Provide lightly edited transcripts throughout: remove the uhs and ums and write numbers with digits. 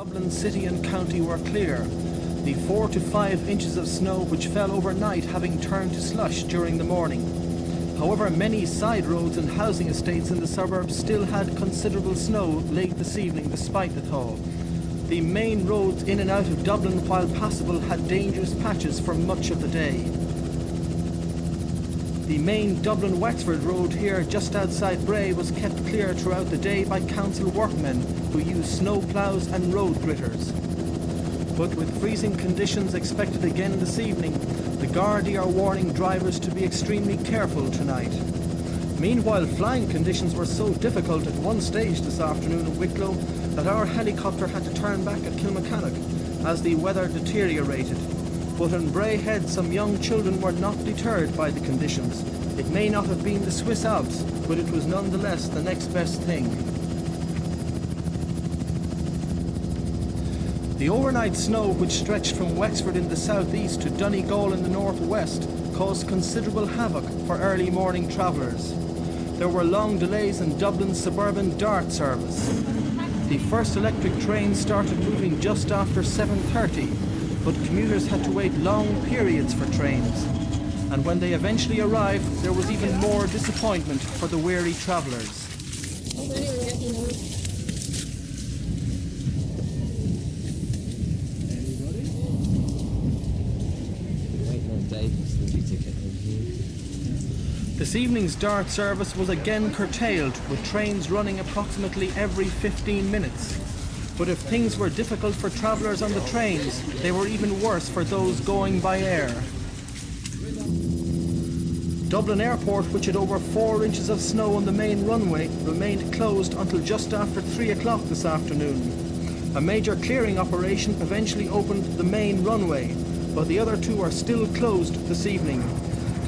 Dublin city and county were clear. The 4 to 5 inches of snow which fell overnight having turned to slush during the morning. However, many side roads and housing estates in the suburbs still had considerable snow late this evening despite the thaw. The main roads in and out of Dublin, while passable, had dangerous patches for much of the day. The main Dublin-Wexford road here just outside Bray was kept clear throughout the day by council workmen who used snow ploughs and road gritters. But with freezing conditions expected again this evening, the Gardaí are warning drivers to be extremely careful tonight. Meanwhile, flying conditions were so difficult at one stage this afternoon in Wicklow that our helicopter had to turn back at Kilmachannock as the weather deteriorated. But in Braehead, some young children were not deterred by the conditions. It may not have been the Swiss Alps, but it was nonetheless the next best thing. The overnight snow, which stretched from Wexford in the southeast to Donegal in the northwest, caused considerable havoc for early morning travellers. There were long delays in Dublin's suburban DART service. The first electric train started moving just after 7:30, but commuters had to wait long periods for trains. And when they eventually arrived, there was even more disappointment for the weary travellers. This evening's DART service was again curtailed, with trains running approximately every 15 minutes. But if things were difficult for travellers on the trains, they were even worse for those going by air. Dublin Airport, which had over 4 inches of snow on the main runway, remained closed until just after 3 o'clock this afternoon. A major clearing operation eventually opened the main runway, but the other two are still closed this evening.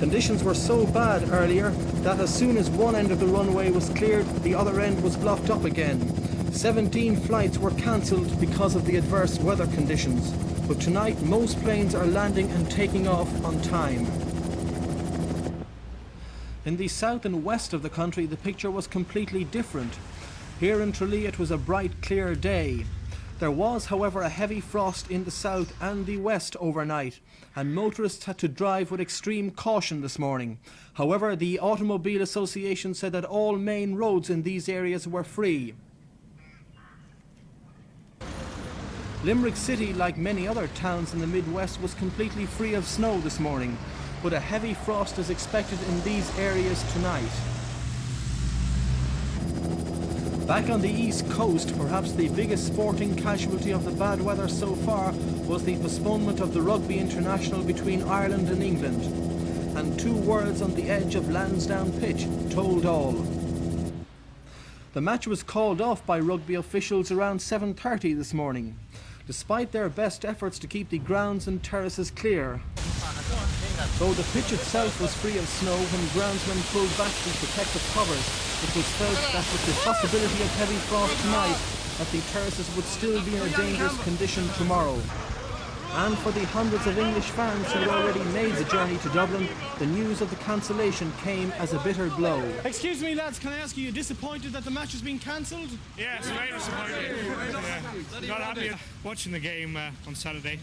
Conditions were so bad earlier that as soon as one end of the runway was cleared, the other end was blocked up again. 17 flights were cancelled because of the adverse weather conditions, but tonight most planes are landing and taking off on time. In the south and west of the country, the picture was completely different. Here in Tralee it was a bright, clear day. There was, however, a heavy frost in the south and the west overnight, and motorists had to drive with extreme caution this morning. However, the Automobile Association said that all main roads in these areas were free. Limerick City, like many other towns in the Midwest, was completely free of snow this morning, but a heavy frost is expected in these areas tonight. Back on the East Coast, perhaps the biggest sporting casualty of the bad weather so far was the postponement of the Rugby International between Ireland and England. And 2 words on the edge of Lansdowne pitch told all. The match was called off by rugby officials around 7:30 this morning, despite their best efforts to keep the grounds and terraces clear. Though the pitch itself was free of snow, when groundsmen pulled back the protective covers, it was felt that with the possibility of heavy frost tonight, that the terraces would still be in a dangerous condition tomorrow. And for the hundreds of English fans who had already made the journey to Dublin, the news of the cancellation came as a bitter blow. Excuse me, lads, can I ask you disappointed that the match has been cancelled? Yeah, it's very disappointed. Yeah. Not happy watching the game on Saturday.